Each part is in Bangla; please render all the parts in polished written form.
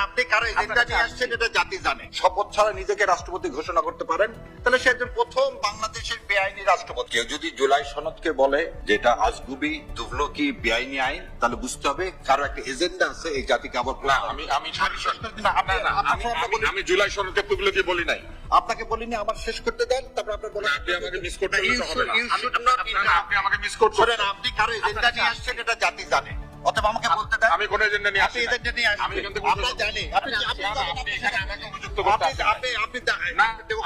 আপনি কারো এজেন্ডা নিয়ে আসছেন এটা জাতি জানে। শপথ ছাড়া নিজেকে রাষ্ট্রপতি ঘোষণা করতে পারেন, তাহলে সে একজন প্রথম বাংলাদেশের বেআইনি রাষ্ট্রপতি। কেউ যদি জুলাই সনদকে বলে যেটা আজগুবি তুগলকি বেআইনি আইন, তাহলে বুঝতে হবে কারো একটা এজেন্ডা আছে এই জাতিকে আবার। আমি জুলাই সনদকে তুগলকি বলি নাই, আপনাকে বলিনি, আমার শেষ করতে দেন, তারপর আপনার বলেন। আপনি আমাকে মিস করতে হবে না। আপনি আমাকে মিস করছেন। আপনি কারো এজেন্ডা নিয়ে আসছেন এটা জাতি জানে, অতএব আমাকে বলতে দেন। আমি কোন এজেন্ডা নিয়ে আপনি এজেন্ডা নিয়ে আসছেন, আমরা জানি। আপনি আমাকে অভিযুক্ত করতে আসেন।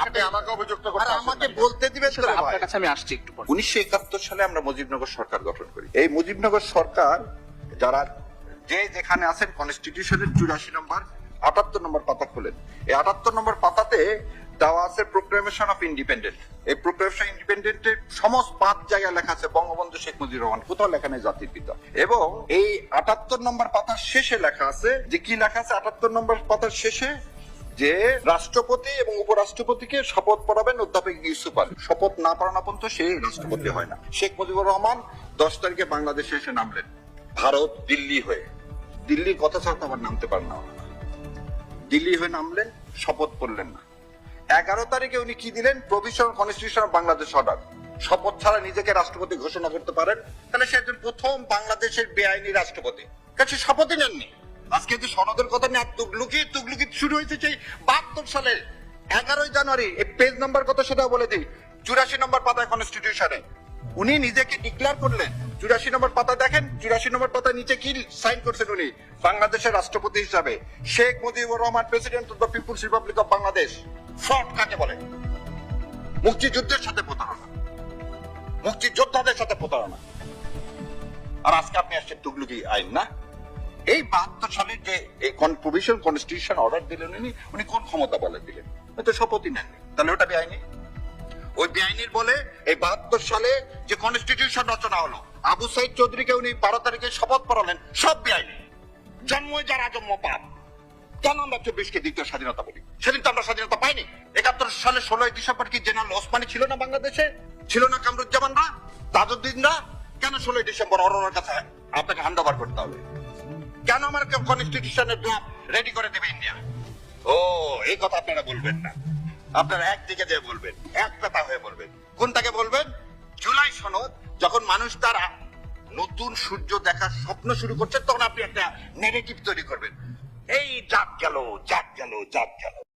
আপনি আমাকে অভিযুক্ত করতে আসেন। আমাকে বলতে দিবেন তো। আপনার কাছে আমি আসছি একটু পরে। 1971 সালে আমরা মুজিবনগর সরকার গঠন করি। এই মুজিবনগর সরকার যারা যে যেখানে আছেন কনস্টিটিউশনের 84 নম্বর 78 নম্বর পাতা খোলেন। এই 78 নম্বর পাতাতে দেওয়া আছে প্রোক্লেমেশন অফ ইন্ডিপেন্ডেন্ট। এই প্রোক্লেমেশন ইন্ডিপেন্ডেন্টের সমস্ত 5 জায়গায় লেখা আছে বঙ্গবন্ধু শেখ মুজিবুর রহমান, কোথাও লেখা নেই জাতির পিতা। এবং এই 78 নম্বর পাতার শেষে লেখা আছে যে কি লেখা আছে 78 নম্বর পাতার শেষে, যে রাষ্ট্রপতি এবং উপরাষ্ট্রপতিকে শপথ পড়াবেন অধ্যাপক ইউসুফ আলী। শপথ না পড়ানো পর্যন্ত সে রাষ্ট্রপতি হয় না। শেখ মুজিবুর রহমান 10 তারিখে বাংলাদেশে এসে নামলেন ভারত দিল্লি হয়ে। দিল্লির কথা ছাড়া তো আবার নামতে পারেন না। দিল্লি হয়ে নামলেন, শপথ করলেন না। 11 তারিখে উনি কি দিলেন? Provisional constitution of Bangladesh order. শপথ ছাড়া নিজেকে রাষ্ট্রপতি ঘোষণা করতে পারেন, তাহলে সে একজন প্রথম বাংলাদেশের বেআইনি রাষ্ট্রপতি। কাছে শপথই নেননি। আজকে যে সনদের কথা নিয়ে তুগলুকি শুরু হয়েছে সেই 72 সালে 11 জানুয়ারি। এই পেজ নাম্বার কত সেটা বলে দিই। 84 নম্বর পাতায় কনস্টিটিউশনে উনি নিজেকে ডিক্লেয়ার করলেন। 84 নম্বর পাতা দেখেন, 84 নম্বর পাতা নিচে কি সাইন করছেন উনি? বাংলাদেশের রাষ্ট্রপতি হিসাবে Sheikh Mujibur Rahman, president of the people's republic of Bangladesh. Fraud কাকে বলে? মুক্তিযুদ্ধের সাথে প্রতারণা, মুক্তিযোদ্ধাদের সাথে প্রতারণা। আর আজকে আপনি আসছেন তুগলকি আইন না। এই 72 সালের যে প্রভিশনাল কনস্টিটিউশন অর্ডার দিলেন উনি কোন ক্ষমতা বলে দিলেন? তো শপথই নেননি, তাহলে ওটা বেআইনি। ওই বেআইনির বলে এই 72 সালে যে কনস্টিটিউশন রচনা হলো, আবু সাইদ চৌধুরীকে উনি 12 তারিখে শপথ পড়ালেন, সব বেআইনি। জন্মই যার আজন্ম পাপ। কেন আমরা 24কে দ্বিতীয় স্বাধীনতা বলি? সেদিন তো আমরা স্বাধীনতা পাইনি। 71 সালে 16 ডিসেম্বর কি জেনারেল ওসমানী ছিল না বাংলাদেশে? ছিল না কামরুজ্জামানরা, তাজউদ্দিনরা? কেন 16 ডিসেম্বর অরোরার কাছে আপনাকে হ্যান্ড ওভার করতে হবে? কেন আমার কনস্টিটিউশনের ড্রাফট রেডি করে দেবে ইন্ডিয়া? ও, এই কথা আপনারা বলবেন না। আপনারা একদিকে দিয়ে বলবেন, এক পেতা হয়ে বলবেন। কোনটাকে বলবেন? জুলাই সনদ। যখন মানুষ তার নতুন সূর্য দেখার স্বপ্ন শুরু করছে, তখন আপনি একটা নেগেটিভ তৈরি করবেন। এই জাগ গেল, জাগ গেল, জাগ গেল।